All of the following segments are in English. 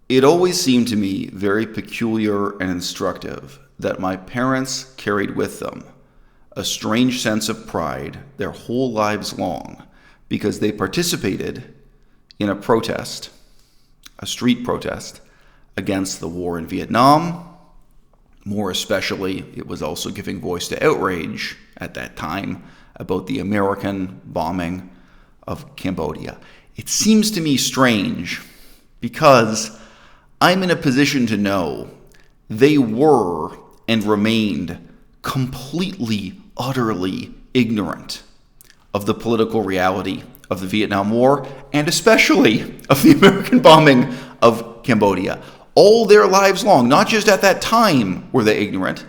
It always seemed to me very peculiar and instructive that my parents carried with them a strange sense of pride their whole lives long because they participated in a protest, a street protest, against the war in Vietnam. More especially, it was also giving voice to outrage at that time about the American bombing of Cambodia. It seems to me strange because I'm in a position to know they were and remained completely, utterly ignorant of the political reality of the Vietnam War, and especially of the American bombing of Cambodia. All their lives long, not just at that time were they ignorant,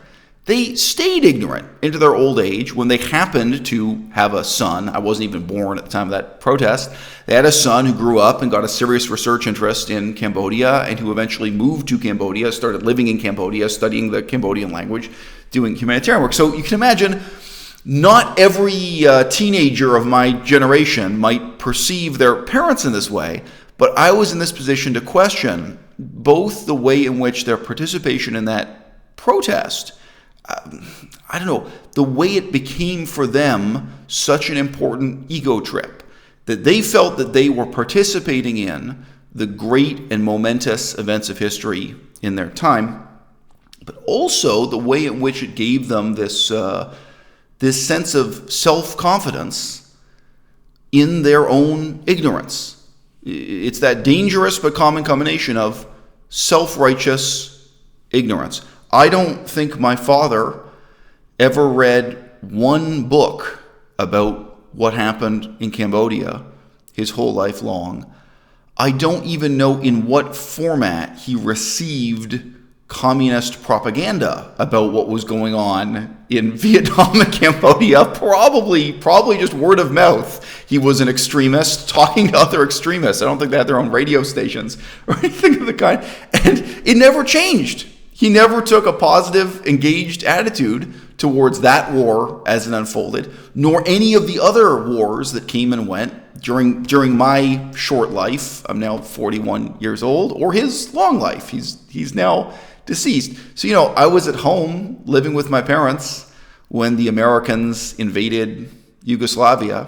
they stayed ignorant into their old age when they happened to have a son. I wasn't even born at the time of that protest. They had a son who grew up and got a serious research interest in Cambodia and who eventually moved to Cambodia, started living in Cambodia, studying the Cambodian language, doing humanitarian work. So you can imagine not every teenager of my generation might perceive their parents in this way, but I was in this position to question both the way in which their participation in that protest, the way it became for them such an important ego trip, that they felt that they were participating in the great and momentous events of history in their time, but also the way in which it gave them this sense of self-confidence in their own ignorance. It's that dangerous but common combination of self-righteous ignorance. I don't think my father ever read one book about what happened in Cambodia his whole life long. I don't even know in what format he received communist propaganda about what was going on in Vietnam and Cambodia. Probably just word of mouth. He was an extremist talking to other extremists. I don't think they had their own radio stations or anything of the kind. And it never changed. He never took a positive, engaged attitude towards that war as it unfolded, nor any of the other wars that came and went during my short life. I'm now 41 years old, or his long life. He's now deceased. So, I was at home living with my parents when the Americans invaded Yugoslavia,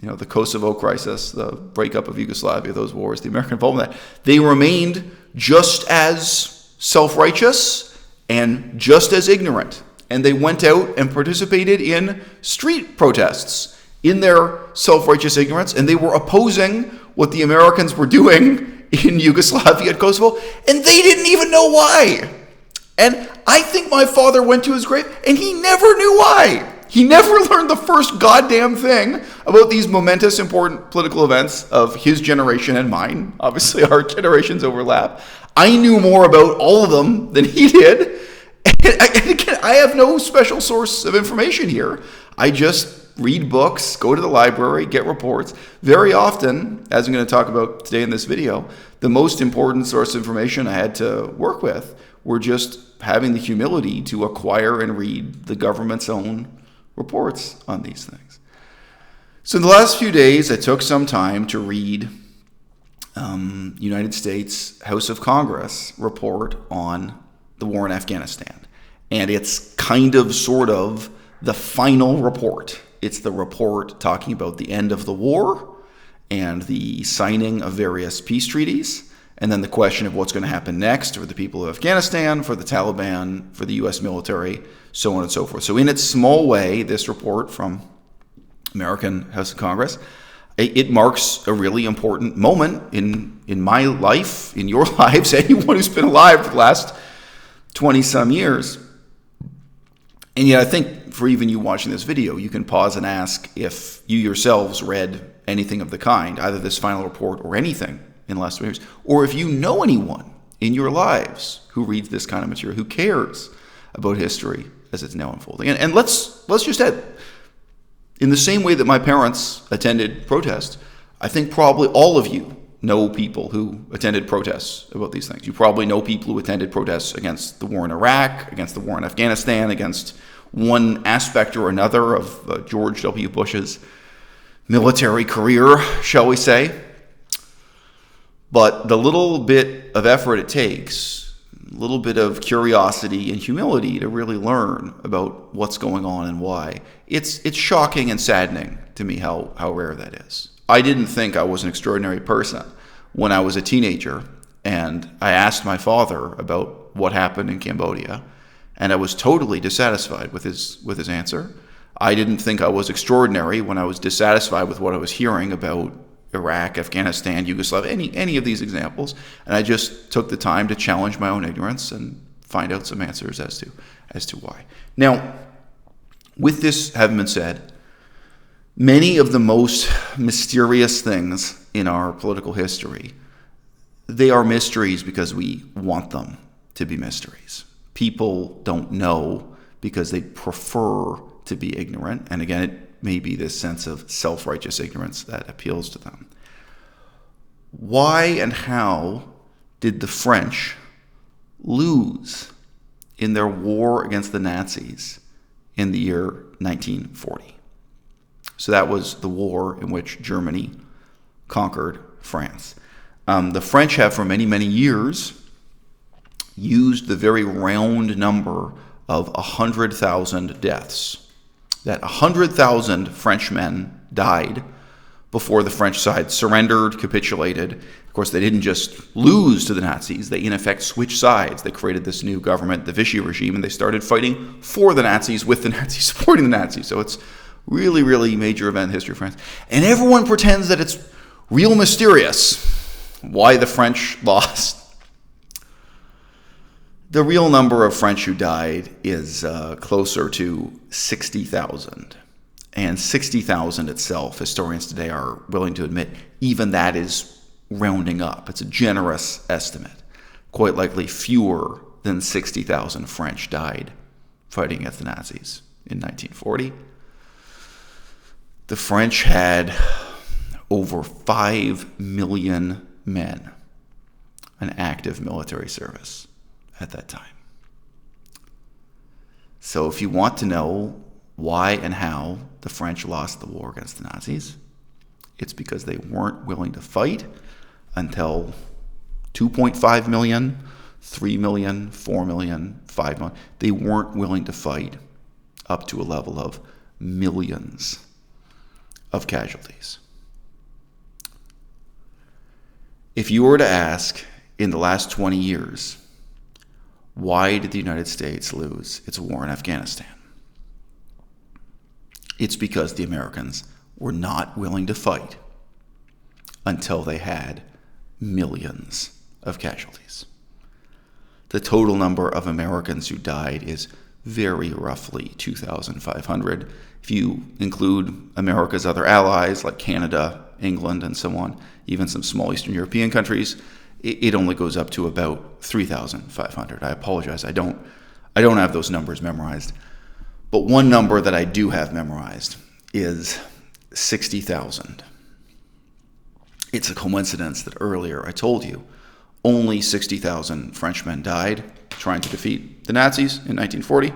the Kosovo crisis, the breakup of Yugoslavia, those wars, the American involvement in that. They remained just as self-righteous and just as ignorant. And they went out and participated in street protests in their self-righteous ignorance, and they were opposing what the Americans were doing in Yugoslavia and Kosovo, and they didn't even know why. And I think my father went to his grave, and he never knew why. He never learned the first goddamn thing about these momentous, important political events of his generation and mine. Obviously, our generations overlap. I knew more about all of them than he did. And again, I have no special source of information here. I just read books, go to the library, get reports. Very often, as I'm going to talk about today in this video, the most important source of information I had to work with were just having the humility to acquire and read the government's own reports on these things. So in the last few days, I took some time to read United States House of Congress report on the war in Afghanistan. And it's kind of, sort of, the final report. It's the report talking about the end of the war and the signing of various peace treaties, and then the question of what's going to happen next for the people of Afghanistan, for the Taliban, for the U.S. military, so on and so forth. So in its small way, this report from American House of Congress, it marks a really important moment in my life, in your lives, anyone who's been alive for the last 20-some years. And yet I think for even you watching this video, you can pause and ask if you yourselves read anything of the kind, either this final report or anything in the last 20 years, or if you know anyone in your lives who reads this kind of material, who cares about history as it's now unfolding. And let's just add, in the same way that my parents attended protests, I think probably all of you know people who attended protests about these things. You probably know people who attended protests against the war in Iraq, against the war in Afghanistan, against one aspect or another of George W. Bush's military career, shall we say. But the little bit of effort it takes, a little bit of curiosity and humility to really learn about what's going on and why, it's shocking and saddening to me how rare that is. I didn't think I was an extraordinary person when I was a teenager, and I asked my father about what happened in Cambodia, and I was totally dissatisfied with his answer. I didn't think I was extraordinary when I was dissatisfied with what I was hearing about Iraq, Afghanistan, Yugoslavia, any of these examples, and I just took the time to challenge my own ignorance and find out some answers as to why. Now, with this having been said, many of the most mysterious things in our political history, they are mysteries because we want them to be mysteries. People don't know because they prefer to be ignorant. And again, it may be this sense of self-righteous ignorance that appeals to them. Why and how did the French lose in their war against the Nazis in the year 1940? So that was the war in which Germany conquered France. The French have for many, many years used the very round number of 100,000 deaths. That 100,000 Frenchmen died before the French side surrendered, capitulated. Of course, they didn't just lose to the Nazis. They, in effect, switched sides. They created this new government, the Vichy regime, and they started fighting for the Nazis with the Nazis, supporting the Nazis. So it's really, really major event in the history of France. And everyone pretends that it's real mysterious why the French lost. The real number of French who died is closer to 60,000. And 60,000 itself, historians today are willing to admit, even that is rounding up. It's a generous estimate. Quite likely fewer than 60,000 French died fighting against the Nazis in 1940. The French had over 5 million men in active military service at that time. So if you want to know why and how the French lost the war against the Nazis, it's because they weren't willing to fight until 2.5 million, 3 million, 4 million, 5 million. They weren't willing to fight up to a level of millions of casualties. If you were to ask in the last 20 years, why did the United States lose its war in Afghanistan? It's because the Americans were not willing to fight until they had millions of casualties. The total number of Americans who died is very roughly 2,500. If you include America's other allies like Canada, England, and so on, even some small Eastern European countries, it only goes up to about 3,500. I apologize, I don't have those numbers memorized. But one number that I do have memorized is 60,000. It's a coincidence that earlier I told you only 60,000 Frenchmen died trying to defeat the Nazis in 1940.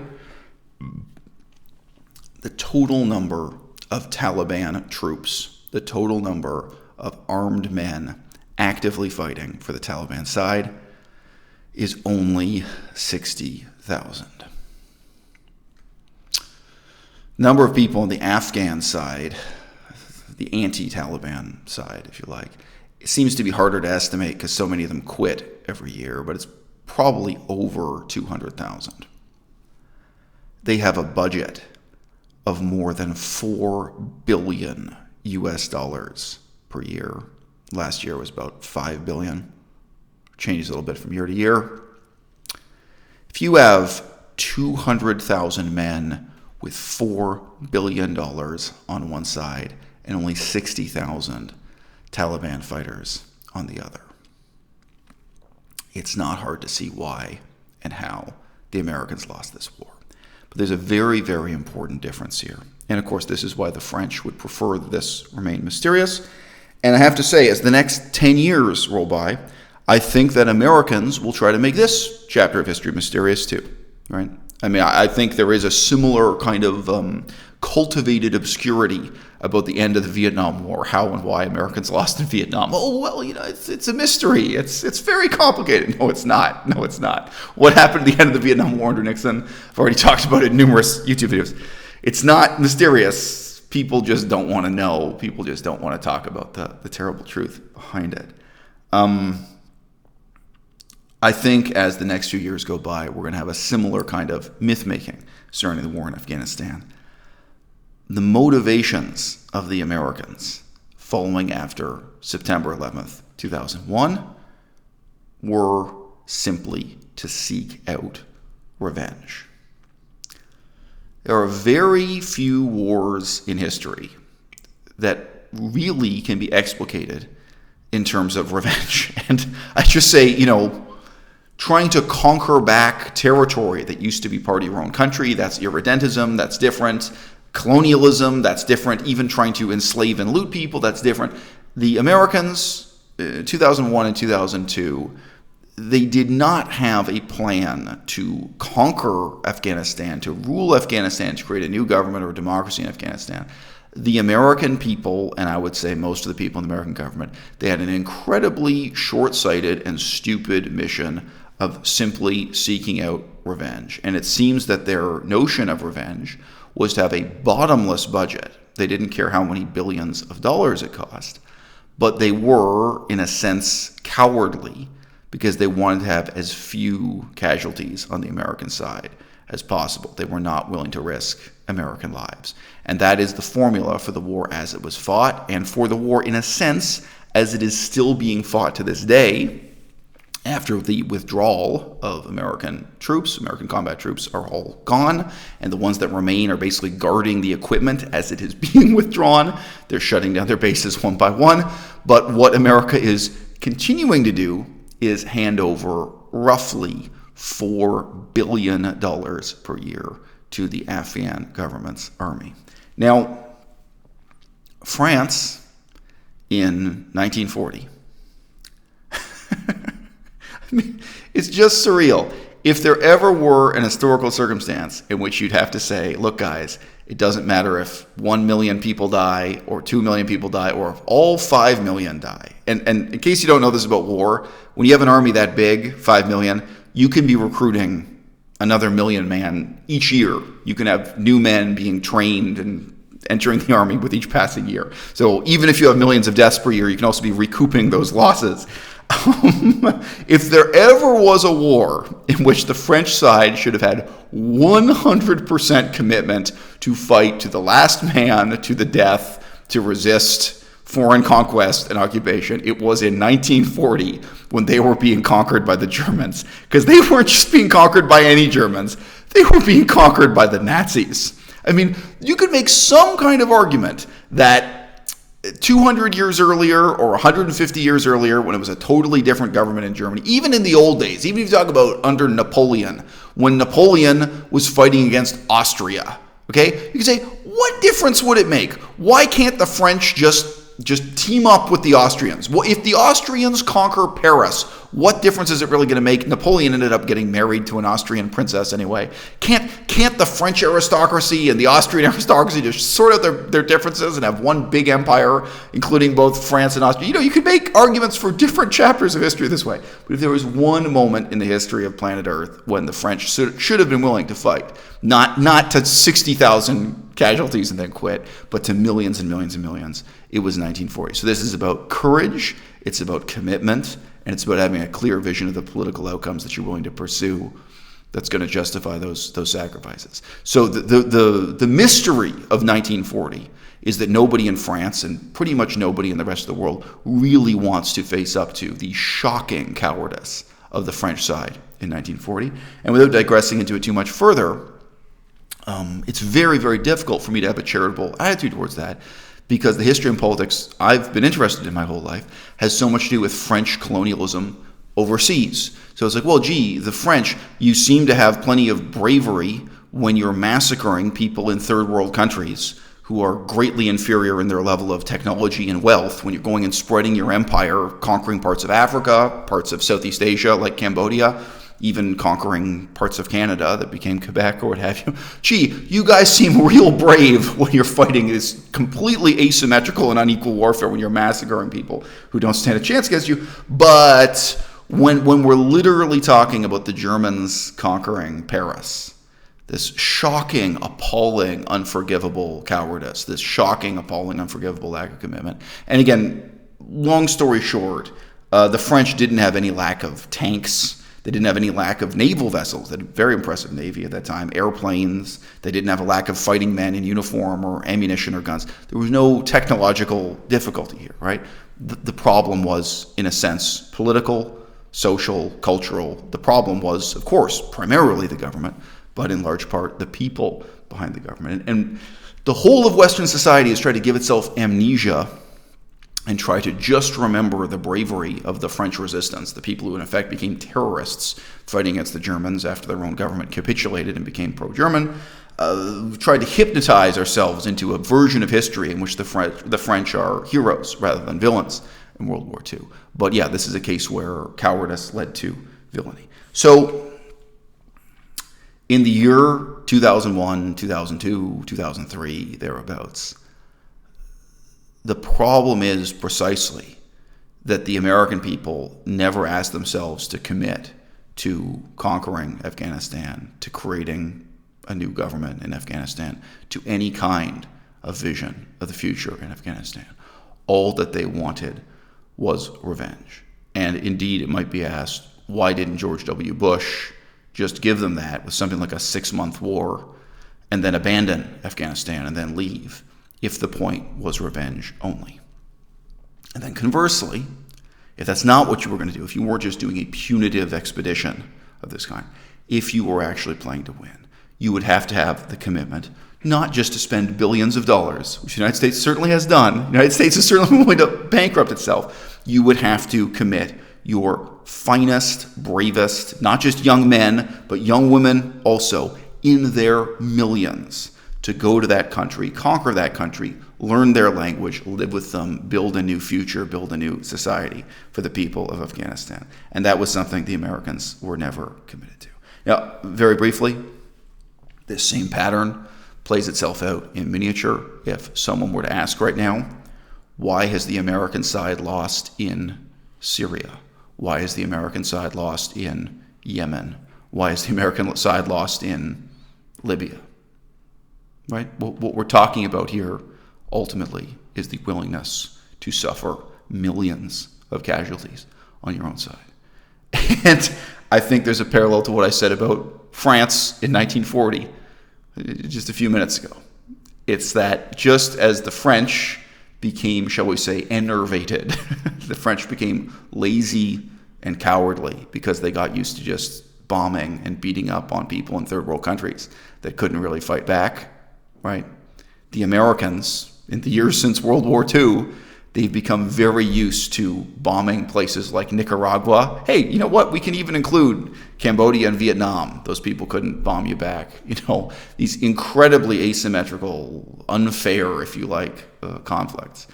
The total number of Taliban troops, the total number of armed men actively fighting for the Taliban side is only 60,000. Number of people on the Afghan side, the anti-Taliban side, if you like, it seems to be harder to estimate because so many of them quit every year, but it's probably over 200,000. They have a budget of more than $4 billion US dollars per year. Last year was about $5 billion. Changes a little bit from year to year. If you have 200,000 men with $4 billion on one side and only 60,000 Taliban fighters on the other, it's not hard to see why and how the Americans lost this war. But there's a very, very important difference here. And of course, this is why the French would prefer that this remain mysterious. And I have to say, as the next 10 years roll by, I think that Americans will try to make this chapter of history mysterious too, right? I mean, I think there is a similar kind of cultivated obscurity about the end of the Vietnam War, how and why Americans lost in Vietnam. Oh, well, it's a mystery. It's very complicated. No, it's not. No, it's not. What happened at the end of the Vietnam War under Nixon? I've already talked about it in numerous YouTube videos. It's not mysterious. People just don't want to know. People just don't want to talk about the terrible truth behind it. I think as the next few years go by, we're going to have a similar kind of myth-making surrounding the war in Afghanistan. The motivations of the Americans following after September 11th, 2001 were simply to seek out revenge. There are very few wars in history that really can be explicated in terms of revenge. And I just say, trying to conquer back territory that used to be part of your own country, that's irredentism, that's different. Colonialism, that's different. Even trying to enslave and loot people, that's different. The Americans, 2001 and 2002, they did not have a plan to conquer Afghanistan, to rule Afghanistan, to create a new government or democracy in Afghanistan. The American people, and I would say most of the people in the American government, they had an incredibly short-sighted and stupid mission of simply seeking out revenge. And it seems that their notion of revenge was to have a bottomless budget. They didn't care how many billions of dollars it cost, but they were, in a sense, cowardly because they wanted to have as few casualties on the American side as possible. They were not willing to risk American lives. And that is the formula for the war as it was fought, and for the war, in a sense, as it is still being fought to this day. After the withdrawal of American troops, American combat troops are all gone, and the ones that remain are basically guarding the equipment as it is being withdrawn. They're shutting down their bases one by one. But what America is continuing to do is hand over roughly $4 billion per year to the Afghan government's army. Now, France in 1940, it's just surreal. If there ever were an historical circumstance in which you'd have to say, look, guys, it doesn't matter if 1 million people die or 2 million people die or if all 5 million die. And in case you don't know this about war, when you have an army that big, 5 million, you can be recruiting another 1 million man each year. You can have new men being trained and entering the army with each passing year. So even if you have millions of deaths per year, you can also be recouping those losses. If there ever was a war in which the French side should have had 100% commitment to fight to the last man, to the death, to resist foreign conquest and occupation, it was in 1940 when they were being conquered by the Germans. Because they weren't just being conquered by any Germans, they were being conquered by the Nazis. I mean, you could make some kind of argument that 200 years earlier or 150 years earlier, when it was a totally different government in Germany, even in the old days, even if you talk about under Napoleon, when Napoleon was fighting against Austria, okay, you can say, what difference would it make? Why can't the French just team up with the Austrians? Well, if the Austrians conquer Paris, what difference is it really going to make? Napoleon ended up getting married to an Austrian princess anyway. Can't the French aristocracy and the Austrian aristocracy just sort out their differences and have one big empire, including both France and Austria? You could make arguments for different chapters of history this way. But if there was one moment in the history of planet Earth when the French should have been willing to fight, not to 60,000 casualties and then quit, but to millions and millions and millions, it was 1940. So this is about courage, it's about commitment, and it's about having a clear vision of the political outcomes that you're willing to pursue that's going to justify those sacrifices. So the mystery of 1940 is that nobody in France and pretty much nobody in the rest of the world really wants to face up to the shocking cowardice of the French side in 1940. And without digressing into it too much further, it's very, very difficult for me to have a charitable attitude towards that, because the history and politics I've been interested in my whole life has so much to do with French colonialism overseas. So it's like, well, gee, the French, you seem to have plenty of bravery when you're massacring people in third world countries who are greatly inferior in their level of technology and wealth, when you're going and spreading your empire, conquering parts of Africa, parts of Southeast Asia like Cambodia. even conquering parts of Canada that became Quebec or what have you. Gee, you guys seem real brave when you're fighting this completely asymmetrical and unequal warfare, when you're massacring people who don't stand a chance against you. But when we're literally talking about the Germans conquering Paris, this shocking, appalling, unforgivable cowardice, this shocking, appalling, unforgivable lack of commitment. And again, long story short, the French didn't have any lack of tanks. They didn't have any lack of naval vessels. They had a very impressive navy at that time, airplanes. They didn't have a lack of fighting men in uniform or ammunition or guns. There was no technological difficulty here, right? The problem was, in a sense, political, social, cultural. The problem was, of course, primarily the government, but in large part the people behind the government. And the whole of Western society has tried to give itself amnesia and try to just remember the bravery of the French resistance, the people who in effect became terrorists fighting against the Germans after their own government capitulated and became pro-German. Tried to hypnotize ourselves into a version of history in which the French are heroes rather than villains in World War II. But yeah, this is a case where cowardice led to villainy. So in the year 2001, 2002, 2003, thereabouts, the problem is precisely that the American people never asked themselves to commit to conquering Afghanistan, to creating a new government in Afghanistan, to any kind of vision of the future in Afghanistan. All that they wanted was revenge. And indeed, it might be asked, why didn't George W. Bush just give them that with something like a 6-month war and then abandon Afghanistan and then leave, if the point was revenge only? And then conversely, if that's not what you were going to do, if you weren't just doing a punitive expedition of this kind, if you were actually playing to win, you would have to have the commitment not just to spend billions of dollars, which the United States certainly has done. The United States is certainly going to bankrupt itself. You would have to commit your finest, bravest, not just young men, but young women also, in their millions, to go to that country, conquer that country, learn their language, live with them, build a new future, build a new society for the people of Afghanistan. And that was something the Americans were never committed to. Now, very briefly, this same pattern plays itself out in miniature. If someone were to ask right now, why has the American side lost in Syria? Why has the American side lost in Yemen? Why has the American side lost in Libya? Right? What we're talking about here ultimately is the willingness to suffer millions of casualties on your own side. And I think there's a parallel to what I said about France in 1940, just a few minutes ago. It's that just as the French became, shall we say, enervated, the French became lazy and cowardly because they got used to just bombing and beating up on people in third world countries that couldn't really fight back, right? The Americans, in the years since World War II, they've become very used to bombing places like Nicaragua. Hey, you know what? We can even include Cambodia and Vietnam. Those people couldn't bomb you back. You know, these incredibly asymmetrical, unfair, if you like, conflicts.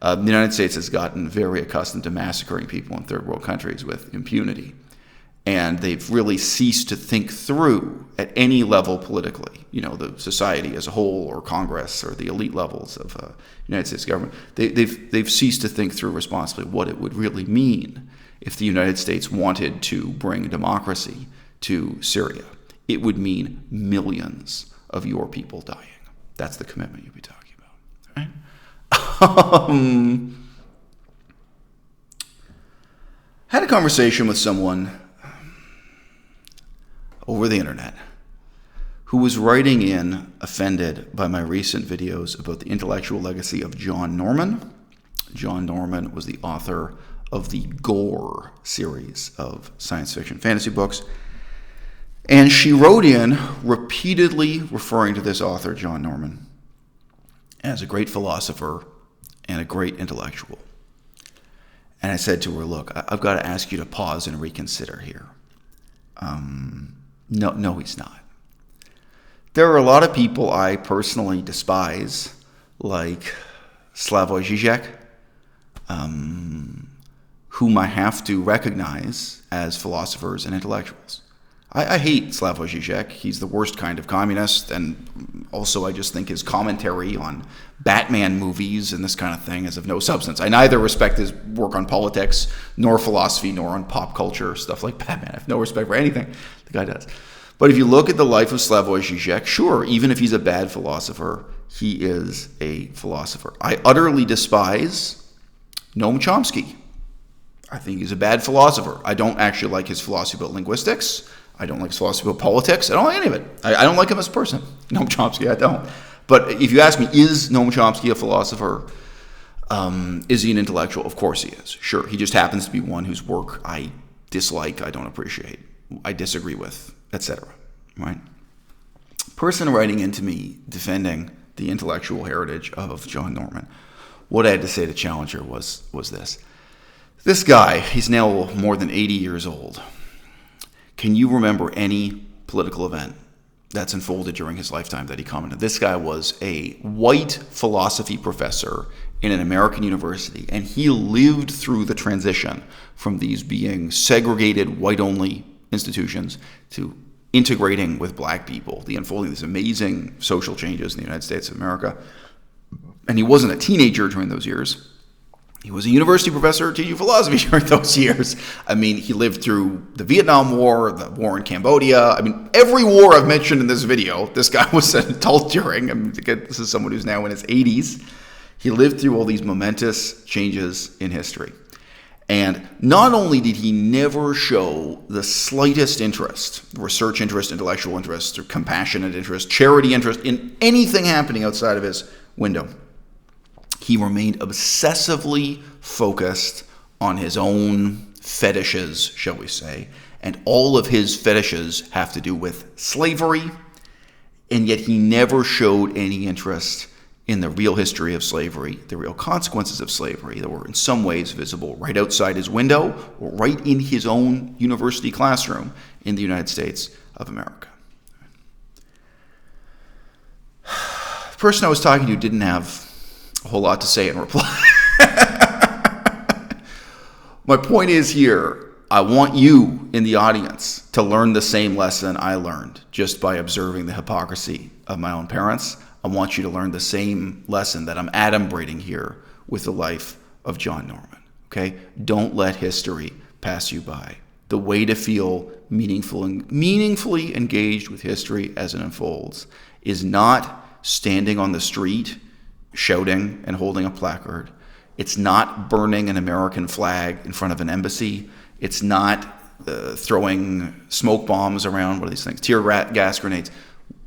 The United States has gotten very accustomed to massacring people in third world countries with impunity. And they've really ceased to think through at any level politically, you know, the society as a whole or Congress or the elite levels of the United States government. They've ceased to think through responsibly what it would really mean if the United States wanted to bring democracy to Syria. It would mean millions of your people dying. That's the commitment you'd be talking about, right? Had a conversation with someone over the internet who was writing in offended by my recent videos about the intellectual legacy of John Norman. John Norman was the author of the Gore series of science fiction fantasy books. And she wrote in repeatedly referring to this author, John Norman, as a great philosopher and a great intellectual. And I said to her, look, I've got to ask you to pause and reconsider here. No, he's not. There are a lot of people I personally despise, like Slavoj Žižek, whom I have to recognize as philosophers and intellectuals. I hate Slavoj Žižek. He's the worst kind of communist, and also I just think his commentary on Batman movies and this kind of thing is of no substance. I neither respect his work on politics, nor philosophy, nor on pop culture, stuff like Batman. I have no respect for anything the guy does. But if you look at the life of Slavoj Žižek, sure, even if he's a bad philosopher, he is a philosopher. I utterly despise Noam Chomsky. I think he's a bad philosopher. I don't actually like his philosophy about linguistics. I don't like his philosophy about politics. I don't like any of it. I don't like him as a person. Noam Chomsky, I don't. But if you ask me, is Noam Chomsky a philosopher? Is he an intellectual? Of course he is. Sure, he just happens to be one whose work I dislike, I don't appreciate, I disagree with, etc. Right? Person writing into me defending the intellectual heritage of John Norman, what I had to say to Challenger was this. This guy, he's now more than 80 years old. Can you remember any political event that's unfolded during his lifetime that he commented? This guy was a white philosophy professor in an American university, and he lived through the transition from these being segregated white-only institutions to integrating with black people, the unfolding of these amazing social changes in the United States of America. And he wasn't a teenager during those years. He was a university professor teaching philosophy during those years. I mean, he lived through the Vietnam War, the war in Cambodia. I mean, every war I've mentioned in this video, this guy was an adult during. I mean, this is someone who's now in his 80s. He lived through all these momentous changes in history. And not only did he never show the slightest interest, research interest, intellectual interest, or compassionate interest, charity interest in anything happening outside of his window, he remained obsessively focused on his own fetishes, shall we say, and all of his fetishes have to do with slavery, and yet he never showed any interest in the real history of slavery, the real consequences of slavery that were in some ways visible right outside his window or right in his own university classroom in the United States of America. The person I was talking to didn't have a whole lot to say in reply. My point is here, I want you in the audience to learn the same lesson I learned just by observing the hypocrisy of my own parents. I want you to learn the same lesson that I'm adumbrating here with the life of John Norman. Okay? Don't let history pass you by. The way to feel meaningfully engaged with history as it unfolds is not standing on the street shouting and holding a placard. It's not burning an American flag in front of an embassy. It's not throwing smoke bombs around. What are these things? Tear gas grenades.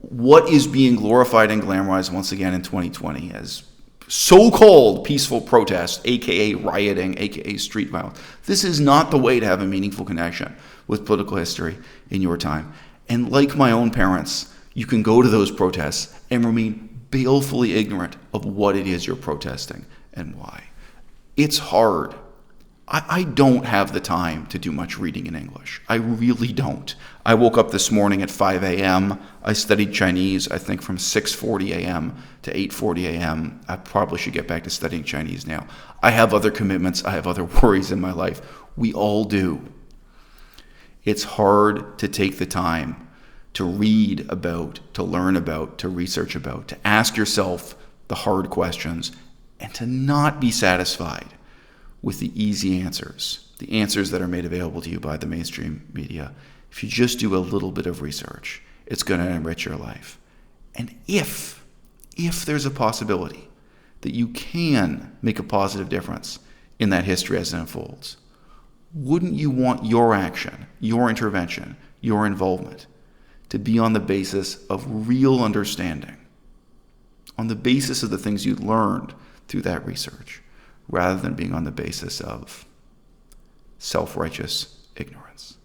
What is being glorified and glamorized once again in 2020 as so-called peaceful protest, aka rioting, aka street violence? This is not the way to have a meaningful connection with political history in your time. And like my own parents, you can go to those protests and remain balefully ignorant of what it is you're protesting and why. It's hard. I don't have the time to do much reading in English. I really don't. I woke up this morning at 5 a.m. I studied Chinese, I think from 6:40 a.m. to 8:40 a.m. I probably should get back to studying Chinese now. I have other commitments. I have other worries in my life. We all do. It's hard to take the time to read about, to learn about, to research about, to ask yourself the hard questions, and to not be satisfied with the easy answers, the answers that are made available to you by the mainstream media. If you just do a little bit of research, it's going to enrich your life. And if there's a possibility that you can make a positive difference in that history as it unfolds, wouldn't you want your action, your intervention, your involvement to be on the basis of real understanding, on the basis of the things you learned through that research, rather than being on the basis of self-righteous ignorance?